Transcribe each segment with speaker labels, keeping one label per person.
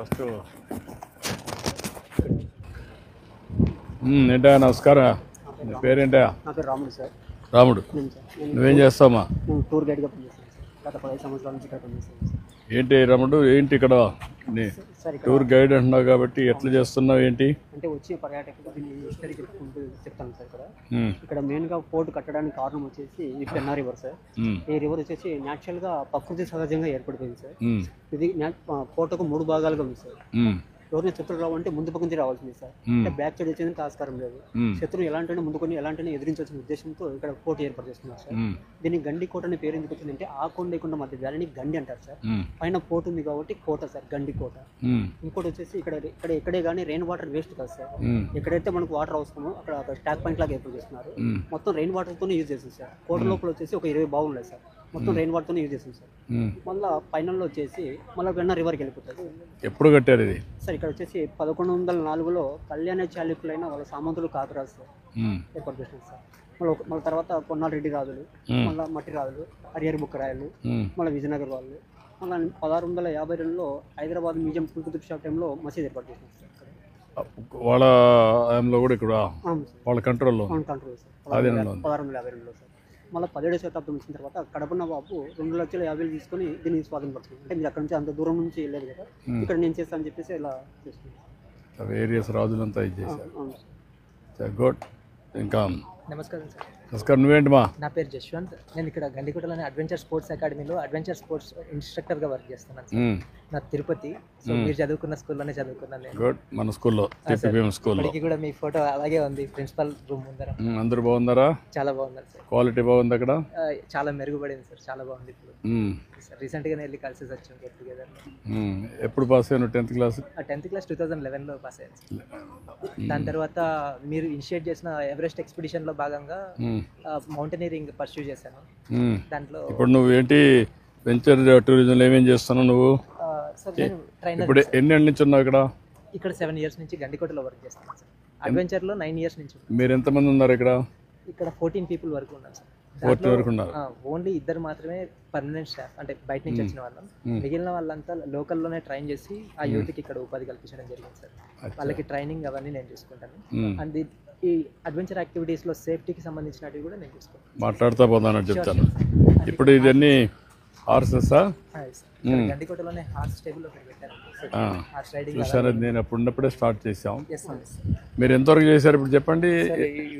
Speaker 1: First ఏంటా నమస్కారం. నీ పేరేంటా?
Speaker 2: నా పేరు రాముడు సార్.
Speaker 1: రాముడు, నువ్వేం చేస్తావమ్మా?
Speaker 2: నేను టూర్ గైడ్గా పనిచేస్తాను సార్. గత 15 సంవత్సరాల నుంచి ఇక్కడ పనిచేస్తాను సార్.
Speaker 1: ఏంటి రాముడు, ఏంటి ఇక్కడ
Speaker 2: సార్ ఇక్కడ
Speaker 1: టూర్ గైడ్ అంటున్నావు కాబట్టి ఎట్లా చేస్తున్నావు ఏంటి?
Speaker 2: అంటే వచ్చే పర్యాటకులు దీన్ని హిస్టరీ చెప్పుకుంటూ చెప్తాను సార్.
Speaker 1: ఉమ్,
Speaker 2: ఇక్కడ మెయిన్గా పోర్టు కట్టడానికి కారణం వచ్చేసి ఈ పెన్నా రివర్ సార్.
Speaker 1: ఉమ్,
Speaker 2: ఈ రివర్ వచ్చేసి న్యాచురల్గా ప్రకృతి సహజంగా ఏర్పడిపోయింది సార్.
Speaker 1: ఉమ్,
Speaker 2: ఇది పోర్టుకు 3 భాగాలుగా ఉంది సార్.
Speaker 1: ఉమ్,
Speaker 2: ఎవరిని శత్రువు రావాలంటే ముందు పక్క నుంచి రావాల్సింది సార్. అంటే బ్యాక్ సైడ్ వచ్చేందుకు ఆస్కారం లేదు. శత్రువు ఎలాంటి ముందుకొని ఎలాంటి ఎదిరించాల్సిన ఉద్దేశంతో ఇక్కడ కోట ఏర్పాటు చేస్తున్నారు సార్. దీనికి గండి కోట అనే పేరు ఎందుకు వచ్చిందంటే ఆ కొండ ఈ కొండ మధ్య వ్యాలీని గండి అంటారు సార్. పైన పోర్ట్ ఉంది కాబట్టి కోట సార్, గండి కోట. ఇంకోటి వచ్చేసి ఇక్కడే కానీ రెయిన్ వాటర్ వేస్ట్ కాదు సార్. ఎక్కడైతే మనకు వాటర్ అవసరమో అక్కడ స్టాక్ పాయింట్ లాగా ఏర్పాటు చేస్తున్నారు. మొత్తం రెయిన్ వాటర్ తోనే యూజ్ చేస్తుంది సార్. కోట లోపల వచ్చేసి ఒక 20 బావులు ఉన్నాయి సార్. మొత్తం రెయిన్ వాటర్ తోనే యూజ్ చేస్తుంది సార్. మళ్ళీ ఫైనల్లో వచ్చేసి మళ్ళీ పెన్నా రివర్కి వెళ్ళిపోతుంది.
Speaker 1: ఎప్పుడు కట్టారు ఇది?
Speaker 2: సార్ ఇక్కడ వచ్చేసి 1104లో కళ్యాణ చాళుక్యులైన వాళ్ళ సామంతులు కాకరాజు సార్ ఏర్పాటు చేసినారు సార్. మళ్ళీ తర్వాత కొన్నాళ్ళ రెడ్డి రాజులు, మళ్ళీ మట్టి రాజులు, హరిహర బుక్కరాయలు, మళ్ళీ విజయనగర్ వాళ్ళు, మళ్ళీ 1652లో హైదరాబాద్ మ్యూజియం కుతుబ్ షా టైంలో మసీద్ ఏర్పాటు చేసినారు సార్.
Speaker 1: వాళ్ళ టైంలో కూడా ఇక్కడ వాళ్ళ కంట్రోల్లో
Speaker 2: కంట్రోల్ సార్ 1652లో సార్. మళ్ళీ 17వ శతాబ్దం వచ్చిన తర్వాత కడప నవాబు 2,50,000 తీసుకొని దీన్ని స్వాధీనపడుతుంది. అంటే మీరు అక్కడ నుంచి అంత దూరం నుంచి వెళ్ళలేదు కదా, ఇక్కడ నేను చేస్తాను అని చెప్పేసి ఇలా చేస్తున్నాను.
Speaker 1: వేరియస్ రాజులంతా ఇది చేశారు. గుడ్. ఇంకా
Speaker 2: నమస్కారం సార్.
Speaker 1: నమస్కారం. నువ్వేంటి మా?
Speaker 2: నా పేరు జశ్వంత్. నేను ఇక్కడ గండికోటలోని అడ్వెంచర్ స్పోర్ట్స్ అకాడమీలో అడ్వెంచర్ స్పోర్ట్స్ ఇన్స్ట్రక్టర్గా వర్క్ చేస్తున్నాను సార్. నా తిరుపతి. సో మీరు చదువుకున్న స్కూల్లోనే చదువుకున్నాను నేను.
Speaker 1: గుడ్. మన స్కూల్లో స్కూల్లో
Speaker 2: కూడా మీ ఫోటో అలాగే ఉంది ప్రిన్సిపల్ రూమ్ ముందర.
Speaker 1: అందరూ బాగున్నారా?
Speaker 2: చాలా బాగున్నారు సార్.
Speaker 1: క్వాలిటీ బాగుంది అక్కడ?
Speaker 2: చాలా మెరుగుపడింది సార్, చాలా బాగుంది. ఇప్పుడు రీసెంట్గానే వెళ్ళి కలిసి వచ్చాం గెట్ టుగెదర్.
Speaker 1: ఎప్పుడు పాస్ అయ్యాను? 10th క్లాస్
Speaker 2: 2011లో పాస్ అయ్యాను. దాని తర్వాత మీరు ఇనిషియేట్ చేసిన ఎవరెస్ట్ ఎక్స్పిడిషన్లో భాగంగా మౌంటైనీరింగ్ పర్స్యూ చేశాను. దాంట్లో
Speaker 1: ఇప్పుడు నువ్వు ఏంటి వెంచర్ టూరిజంలో ఏమేం చేస్తున్నావు నువ్వు? ఇప్పుడు ఎన్ని ఏళ్ళ నుంచి ఉన్నావు ఇక్కడ?
Speaker 2: ఇక్కడ 7 years నుంచి గండికోటలో వర్క్ చేస్తున్నాను సార్. అడ్వెంచర్లో 9 years నుంచి.
Speaker 1: మీరు ఎంతమంది ఉన్నారు ఇక్కడ?
Speaker 2: ఇక్కడ 14 people వరకు ఉన్నారు సార్.
Speaker 1: 14 వరకు ఉన్నారు.
Speaker 2: ఓన్లీ 2 మాత్రమే పర్మనెంట్ స్టాఫ్, అంటే బయట నుంచి వచ్చిన వాళ్ళం. మిగిలిన వాళ్ళంతా లోకల్లోనే ట్రైన్ చేసి ఆ యూత్కి ఇక్కడ ఉపాధి కల్పించడం జరిగింది సార్. వాళ్ళకి ట్రైనింగ్ అవన్నీ నేను చూసుకుంటాను. అండ్ ఈ అడ్వెంచర్ యాక్టివిటీస్లో సేఫ్టీకి సంబంధించినవి కూడా నేను చూసుకుంటాను.
Speaker 1: మాట్లాడుతూ పోతాను చెప్తాను. ఇప్పుడు ఇవన్నీ హార్సెసా?
Speaker 2: గండికోటలోనే హార్స్ స్టేబుల్ పెట్టారు.
Speaker 1: చూసారు, నేను అప్పుడు ఉన్నప్పుడే స్టార్ట్ చేసాం. మీరు ఎంతవరకు చేశారు ఇప్పుడు చెప్పండి?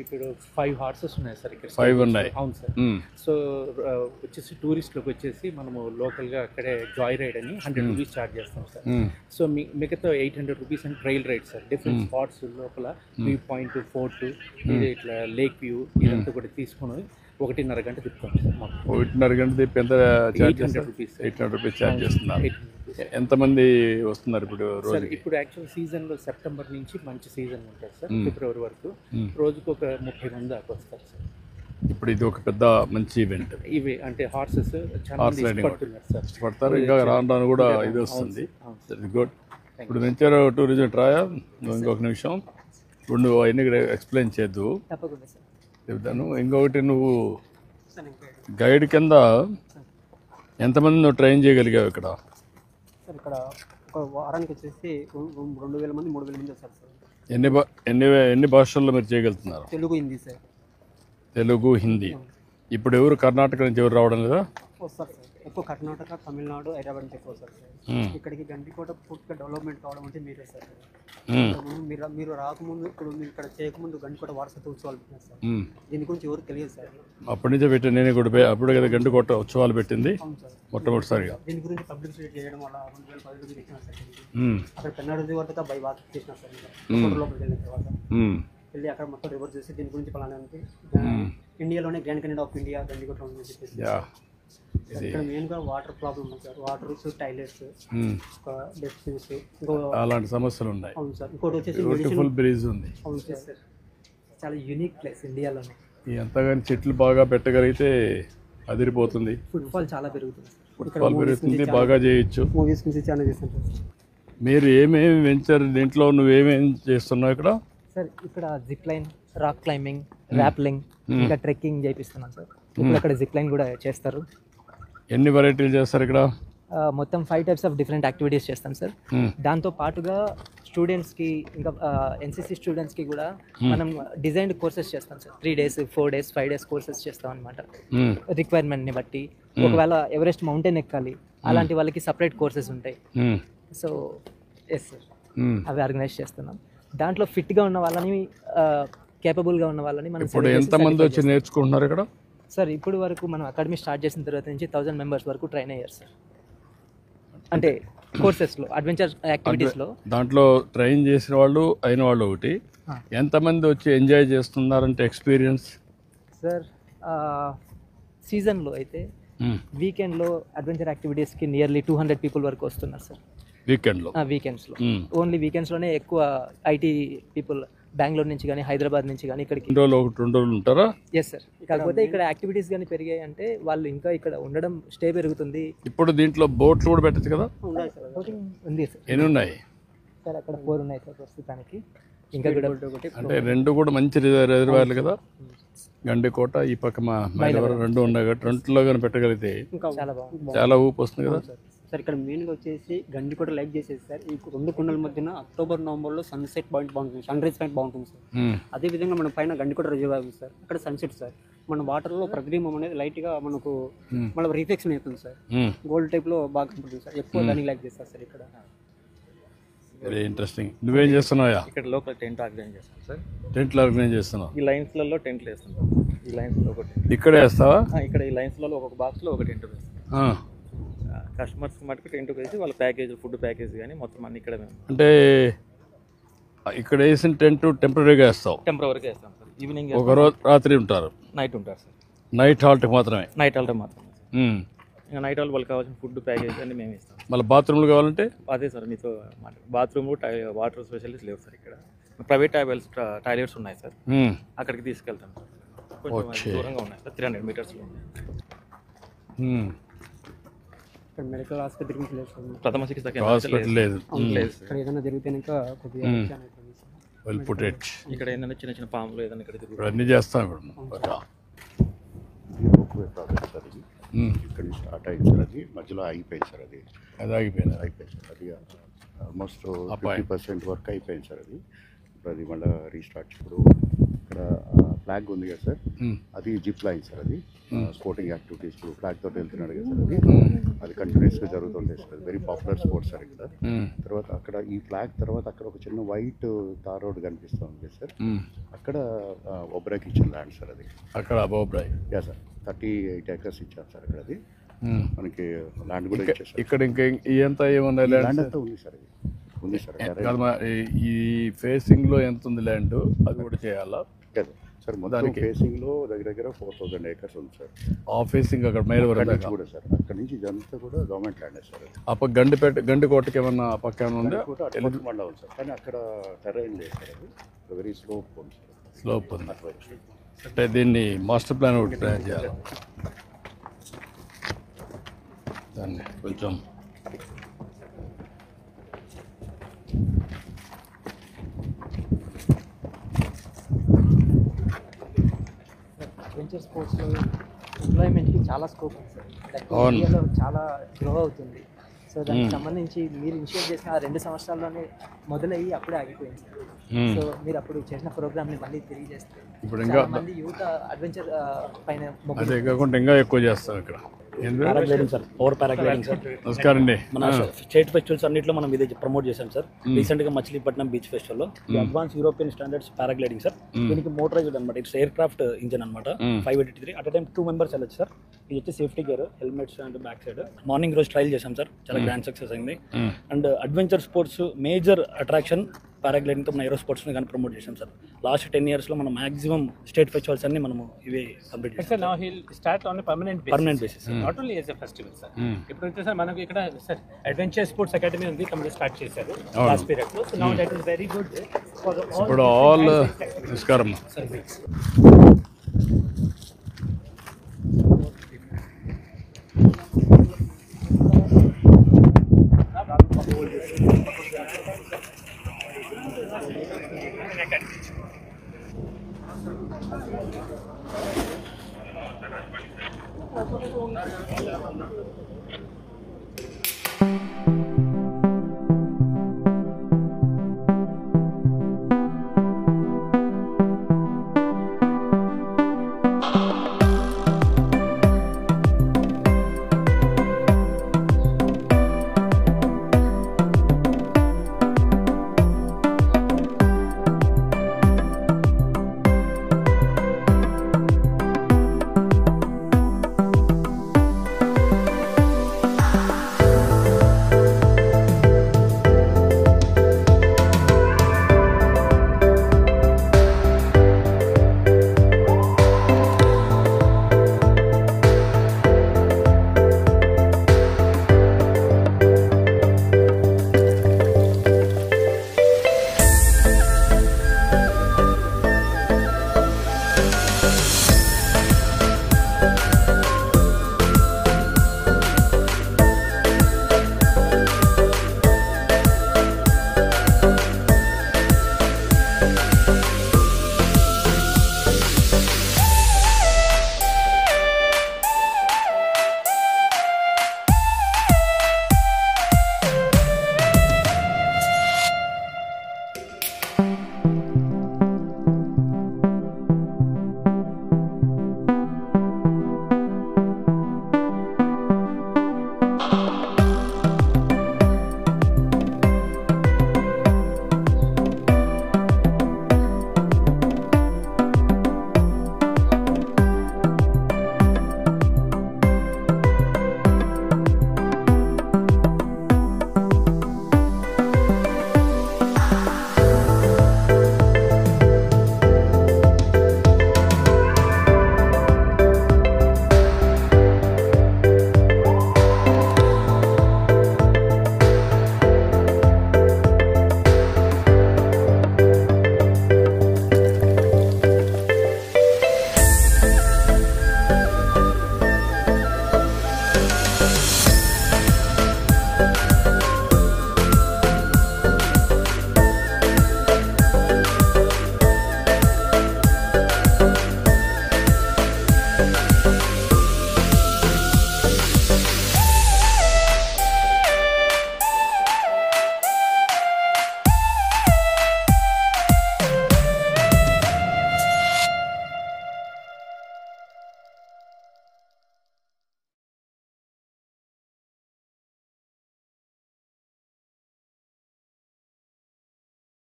Speaker 3: ఇప్పుడు 5 horses ఉన్నాయి సార్ ఇక్కడ.
Speaker 1: 5 ఉన్నాయి.
Speaker 3: అవును సార్. సో వచ్చేసి టూరిస్ట్లకు వచ్చేసి మనము లోకల్గా అక్కడే జాయ్ రైడ్ అని 100 rupees ఛార్జ్ చేస్తాం సార్. సో మిగతా 800 rupees అని trail ride sir. Different spots లోపల వ్యూ పాయింట్, ఫోర్ట్, ఇది ఇట్లా లేక్ వ్యూ ఇదంతా కూడా తీసుకొని 1.5 గంట తిప్పుతాం సార్.
Speaker 1: 1.5 గంట తిప్పి ఎంత ఛార్జ్ చేస్తారు? 800 రూపీస్ ఛార్జ్ చేస్తున్నారు. ఎంతమంది వస్తున్నారు ఇప్పుడు రోజు?
Speaker 3: ఇప్పుడు యాక్చువల్ సీజన్లో సెప్టెంబర్ నుంచి మంచి సీజన్ ఉంటుంది సార్, ఫిబ్రవరి వరకు. రోజుకు ఒక 30 మంది దాకా వస్తారు సార్.
Speaker 1: ఇప్పుడు ఇది ఒక పెద్ద మంచి ఈవెంట్.
Speaker 3: ఇవి అంటే హార్సెస్ చాలా ఇష్టపడుతున్నారు సార్.
Speaker 1: ఇష్టపడతారు. ఇంకా రాను కూడా ఇది వస్తుంది. గుడ్. ఇప్పుడు వెంచర్ టూరిజం ట్రాయా ఇంకొక నిమిషం ఇప్పుడు నువ్వు అవన్నీ ఎక్స్ప్లెయిన్ చేద్దు చెప్తాను. ఇంకొకటి, నువ్వు గైడ్ కింద ఎంతమంది నువ్వు ట్రైన్ చేయగలిగావు ఇక్కడ?
Speaker 2: సార్ ఇక్కడ ఒక వారానికి వచ్చేసి 2,000 మంది 3,000 మంది వస్తారు సార్.
Speaker 1: ఎన్ని భాషల్లో మీరు చేయగలుగుతున్నారు?
Speaker 2: తెలుగు, హిందీ సార్.
Speaker 1: తెలుగు, హిందీ. ఇప్పుడు ఎవరు కర్ణాటక నుంచి ఎవరు రావడం లేదా?
Speaker 2: వస్తారు సార్. ఎక్కువ కర్ణాటక, తమిళనాడు, హైదరాబాద్ నుంచి ఎక్కువ వస్తారు సార్. ఇక్కడికి గండికోట పూర్తిగా డెవలప్మెంట్ కావడం అంటే మీరే సార్. మీరు రాకముందు, ఇప్పుడు మీరు ఇక్కడ చేయకముందు గండికోట వారసత్వ ఉత్సవాలు పెట్టినారు సార్. దీని గురించి ఎవరు తెలియదు సార్.
Speaker 1: అప్పటి నుంచే పెట్టాను నేను కూడా. అప్పుడు కదా గండికోట ఉత్సవాలు పెట్టింది మొట్టమొదటిసారిగా.
Speaker 2: దీని గురించి పబ్లిసిటీ చేయడం వల్ల 2010 ఇచ్చినారు సార్. అక్కడ పెన్నాడు వరకు బై వాక్ చేసినారు సార్. లోపలికి వెళ్ళిన తర్వాత వెళ్ళి అక్కడ మొత్తం రివర్స్ చేసి దీని గురించి పలానా అంటే ఇండియాలోనే grand canal of India Gandikota ఉందని చెప్పేసి. ఇక్కడ మెయిన్గా వాటర్ ప్రాబ్లమ్ ఉంది సార్. వాటర్స్, టాయిలెట్స్, డస్ట్బిన్స్,
Speaker 1: అలాంటి సమస్యలు ఉన్నాయి.
Speaker 2: అవును సార్. ఇంకోటి వచ్చేసి
Speaker 1: బ్యూటిఫుల్ బ్రిడ్జ్ ఉంది.
Speaker 2: అవును సార్. చాలా యూనిక్ ప్లేస్ ఇండియాలోనే.
Speaker 1: ఎంతగాని చెట్లు బాగా పెట్టగలిగితే అదిరిపోతుంది.
Speaker 2: ఫుట్ఫాల్ చాలా పెరుగుతుంది.
Speaker 1: ఫుట్ఫాల్ పెరుగుతుంది, బాగా చేయొచ్చు.
Speaker 2: మూవీస్ నుంచి చాలా చేస్తుంటారు.
Speaker 1: మీరు ఏమేమి వెంచర్ దీంట్లో నువ్వేమేమి చేస్తున్నావు ఇక్కడ?
Speaker 2: సార్ ఇక్కడ zip line, rock climbing, rappelling, ఇంకా ట్రెక్కింగ్ చేపిస్తున్నాను సార్. ఇప్పుడు అక్కడ జిప్ లైన్ కూడా చేస్తారు.
Speaker 1: ఎన్ని వెరైటీలు చేస్తారు ఇక్కడ?
Speaker 4: మొత్తం 5 టైప్స్ ఆఫ్ డిఫరెంట్ యాక్టివిటీస్ చేస్తాం సార్. దాంతో పాటుగా స్టూడెంట్స్కి ఇంకా ఎన్సీసీ స్టూడెంట్స్కి కూడా మనం డిజైన్డ్ కోర్సెస్ చేస్తాం sir. 3 days 4 days 5 days courses చేస్తాం అనమాట. రిక్వైర్మెంట్ని బట్టి ఒకవేళ ఎవరెస్ట్ మౌంటైన్ ఎక్కాలి అలాంటి వాళ్ళకి సపరేట్ కోర్సెస్ ఉంటాయి. సో ఎస్ సార్, అవి ఆర్గనైజ్ చేస్తున్నాం. దాంట్లో ఫిట్గా ఉన్న వాళ్ళని కేపబుల్గా ఉన్న వాళ్ళని మనం
Speaker 1: ఇప్పుడు ఎంతమంది వచ్చి నేర్చుకుంటున్నారు ఇక్కడ
Speaker 4: సార్? ఇప్పుడు వరకు మనం అకాడమీ స్టార్ట్ చేసిన తర్వాత నుంచి 1000 members వరకు ట్రైన్ అయ్యారు సార్. అంటే కోర్సెస్లో అడ్వెంచర్ యాక్టివిటీస్లో.
Speaker 1: దాంట్లో ట్రైన్ చేసిన వాళ్ళు అయిన వాళ్ళు ఒకటి, ఎంతమంది వచ్చి ఎంజాయ్ చేస్తున్నారంటే ఎక్స్పీరియన్స్
Speaker 4: సార్? సీజన్లో అయితే వీకెండ్లో అడ్వెంచర్ యాక్టివిటీస్కి నియర్లీ 200 people వరకు వస్తున్నారు సార్. వీకెండ్స్లో ఓన్లీ వీకెండ్స్లోనే ఎక్కువ ఐటీ పీపుల్ బెంగళూరు నుంచి కానీ హైదరాబాద్ నుంచి కానీ ఇక్కడికి
Speaker 1: 2 రోజులు ఉంటారా?
Speaker 4: Yes sir. కాకపోతే ఇక్కడ యాక్టివిటీస్ కానీ పెరిగాయి అంటే వాళ్ళు ఇంకా ఇక్కడ ఉండడం స్టే పెరుగుతుంది.
Speaker 1: ఇప్పుడు దీంట్లో బోట్లు కూడా పెట్టచ్చు కదా?
Speaker 4: బోటింగ్ ఉంది సార్.
Speaker 1: ఎన్ని ఉన్నాయి
Speaker 4: సార్? అక్కడ 4 ఉన్నాయి సార్ ప్రస్తుతానికి. ఇంకా కూడా
Speaker 1: అంటే 2 కూడా మంచి రిజర్వాయర్లు కదా. గండికోట ఈ పక్క మా మైలవరం 2 ఉన్నాయి కాబట్టి 2లో కానీ పెట్టగలిగితే
Speaker 4: చాలా బాగుంది,
Speaker 1: చాలా ఊపు వస్తుంది కదా
Speaker 2: సార్. ఇక్కడ మెయిన్గా వచ్చేసి గండికోట లైక్ చేసేది సార్. ఈ 2 కొండల మధ్యన అక్టోబర్ నవంబర్లో సన్సెట్ పాయింట్ బాగుంటుంది, సన్ రైజ్ పాయింట్ బాగుంటుంది సార్. అదేవిధంగా మన పైన గండికోట రిజర్వాయర్ ఉంది సార్. అక్కడ సన్సెట్ సార్. మన వాటర్లో ప్రతిబింబం అనేది లైట్గా మనకు మళ్ళీ రిఫ్లెక్షన్ అవుతుంది సార్. గోల్డ్ టైప్లో బాగా కనపడుతుంది సార్. ఎక్కువ దానికి లైక్ చేస్తారు సార్ ఇక్కడ.
Speaker 1: Very interesting. నువ్వేం చేస్తున్నావా?
Speaker 3: ఇక్కడ లోపల టెంట్ ఆర్గనైజ్ చేస్తాం సార్.
Speaker 1: టెంట్లు ఆర్గనైజ్ చేస్తున్నావు?
Speaker 3: ఈ లైన్స్లలో టెంట్లు వేస్తాం. ఈ లైన్స్లో ఒక టెంట్
Speaker 1: ఇక్కడే వేస్తావా?
Speaker 3: ఇక్కడ ఈ లైన్స్లలో ఒక్కొక్క బాక్స్లో ఒక టెంట్ వేస్తాం. కస్టమర్స్ మటుకు టెంట్ వేసి వాళ్ళ ప్యాకేజ్, ఫుడ్ ప్యాకేజ్ కానీ మొత్తం అన్ని ఇక్కడ మేము
Speaker 1: అంటే ఇక్కడ వేసిన టెంట్ టెంపరీగా వేస్తావు?
Speaker 3: టెంపరీగా వేస్తాం సార్. ఈవినింగ్
Speaker 1: ఒక రోజు రాత్రి ఉంటారు,
Speaker 3: నైట్ ఉంటారు సార్.
Speaker 1: నైట్ హాల్ట్ మాత్రమే?
Speaker 3: నైట్ హాల్ట్ మాత్రమే. ఇంకా నైట్ హాల్ వాళ్ళకి కావాల్సిన ఫుడ్ ప్యాకేజ్ అన్ని మేము ఇస్తాం.
Speaker 1: మళ్ళీ బాత్రూమ్లు కావాలంటే?
Speaker 3: అదే సార్, మీతో బాత్రూమ్ వాటర్ స్పెషలిస్ట్ లేవు సార్ ఇక్కడ. ప్రైవేట్ టాయిలెట్స్ ఉన్నాయి సార్, అక్కడికి తీసుకెళ్తాం సార్. కొంచెం దూరంగా ఉన్నాయి సార్, 300 meters
Speaker 2: ఇక్కడ మెడికల్ ఆసుపత్రి నుంచి లేదు సార్.
Speaker 3: ప్రథమ చికిత్స
Speaker 1: హాస్పిటల్ లేదు.
Speaker 2: ఇక్కడ ఏదైనా జరిగితే కొద్దిగా
Speaker 1: వెల్ పుట్ ఇట్.
Speaker 3: ఇక్కడ ఏంటంటే చిన్న చిన్న పాములు ఏదైనా ఇక్కడ
Speaker 1: ఇప్పుడు అన్నీ చేస్తాం. ఇప్పుడు
Speaker 5: ఇక్కడ నుంచి స్టార్ట్ అయింది సార్. అది మధ్యలో ఆగిపోయింది సార్. అది
Speaker 1: ఆగిపోయింది
Speaker 5: సార్. అది ఆల్మోస్ట్ 50% వర్క్ అయిపోయింది సార్. ఇప్పుడు అది మళ్ళీ రీస్టార్ట్. ఇప్పుడు ఇక్కడ ఫ్లాగ్ ఉంది కదా సార్, అది జిప్ లైన్ సార్. అది స్పోర్టింగ్ యాక్టివిటీస్ ఇప్పుడు ఫ్లాగ్ తోటి వెళ్తున్నాడు కదా సార్. అది కంటిన్యూస్గా జరుగుతుండే sir. Very popular sports sir ఇక్కడ. తర్వాత అక్కడ ఈ ఫ్లాగ్ తర్వాత అక్కడ ఒక చిన్న వైట్ తార్ రోడ్ కనిపిస్తూ ఉంది సార్. అక్కడ ఒబ్రాకి ఇచ్చిన ల్యాండ్ సార్. అది
Speaker 1: అక్కడ ఒబ్రాయ్
Speaker 5: సార్ 38 acres ఇచ్చారు సార్. అక్కడ అది మనకి ల్యాండ్ కూడా ఇచ్చారు.
Speaker 1: ఇక్కడ ఇంకా ఇదంతా ఏమన్నా
Speaker 5: ల్యాండ్ అంతా ఉంది సార్. ఉంది సార్.
Speaker 1: ఈ ఫేసింగ్ లో ఎంత ఉంది ల్యాండ్, అది కూడా చేయాలా
Speaker 5: సార్? మొత్తం ఫేసింగ్ లో దగ్గర 4000 acres ఉంది సార్.
Speaker 1: ఆ ఫేసింగ్ అక్కడ మైలవరం
Speaker 5: కూడా సార్. అక్కడ నుంచి ఇదంతా కూడా గవర్నమెంట్ ల్యాండ్ సార్.
Speaker 1: ఆ గండికోటకి ఏమన్నా పక్క ఏమన్నా ఉందా?
Speaker 5: మళ్ళీ ఉంది సార్, కానీ అక్కడ టెరైన్ లేదు సార్. అది వెరీ స్లోప్ ఉంది సార్.
Speaker 1: స్లోప్ ఉంది అంటే దీన్ని మాస్టర్ ప్లాన్ ఒకటి తయారు చేయాలి. దాన్ని కొంచెం
Speaker 4: అడ్వెంచర్ స్పోర్ట్స్లో ఎంప్లాయ్మెంట్కి చాలా స్కోప్ ఉంది సార్. ఇండియాలో చాలా గ్రో అవుతుంది. సో దానికి సంబంధించి మీరు ఇనిషియేట్ చేసిన 2 సంవత్సరాల్లోనే మొదలయ్యి అప్పుడే ఆగిపోయింది సార్. సో మీరు అప్పుడు చేసిన ప్రోగ్రామ్ని మళ్ళీ తిరిగి చేస్తే
Speaker 1: ఇప్పుడు ఇంకా
Speaker 4: మంది యూత్ అడ్వెంచర్ పైన
Speaker 1: అదే కాకుండా ఇంకా ఎక్కువ చేస్తాం ఇక్కడ.
Speaker 6: Paragliding sir, power paragliding sir.
Speaker 1: నమస్కారం అండి.
Speaker 6: మన స్టేట్ ఫెస్టివల్స్ అన్నింటిలో మనం ఇది ప్రమోట్ చేశాం సార్. రీసెంట్ గా మచిలీపట్నం బీచ్ ఫెస్టివల్ లో advance European standards paragliding sir. దీనికి మోటరైజ్డ్ అనమాట. ఇట్స్ ఎయిర్ క్రాఫ్ట్ ఇంజన్ అనమాట. 583 అట్ టైం 2 members వెళ్ళచ్చు సార్. ఇది వచ్చి safety gear, helmets and back side. Morning రోజు ట్రయల్ చేశాం సార్, చాలా గ్రాండ్ సక్సెస్ అయింది. And adventure sports major attraction పారాగ్లైడింగ్తో మన ఏరో స్పోర్ట్స్ని కానీ ప్రమోట్ చేశాం సార్. లాస్ట్ 10 yearsలో మనం మాక్సిమం స్టేట్ ఫెస్టివల్స్ అన్ని మనము ఇవి కంప్లీట్ చేస్తాం.
Speaker 3: Now he'll start on a permanent basis. Not only as a festival sir. ఇప్పుడు వచ్చేసరి మనకి ఇక్కడ సార్ అడ్వెంచర్ స్పోర్ట్స్ అకాడమీ ఉంది, కంప్లీట్ స్టార్ట్ చేశారు లాస్ట్ పీరియడ్ లో. So now that is very good for all.
Speaker 1: ఇప్పుడు ఆల్ నమస్కారం
Speaker 3: service.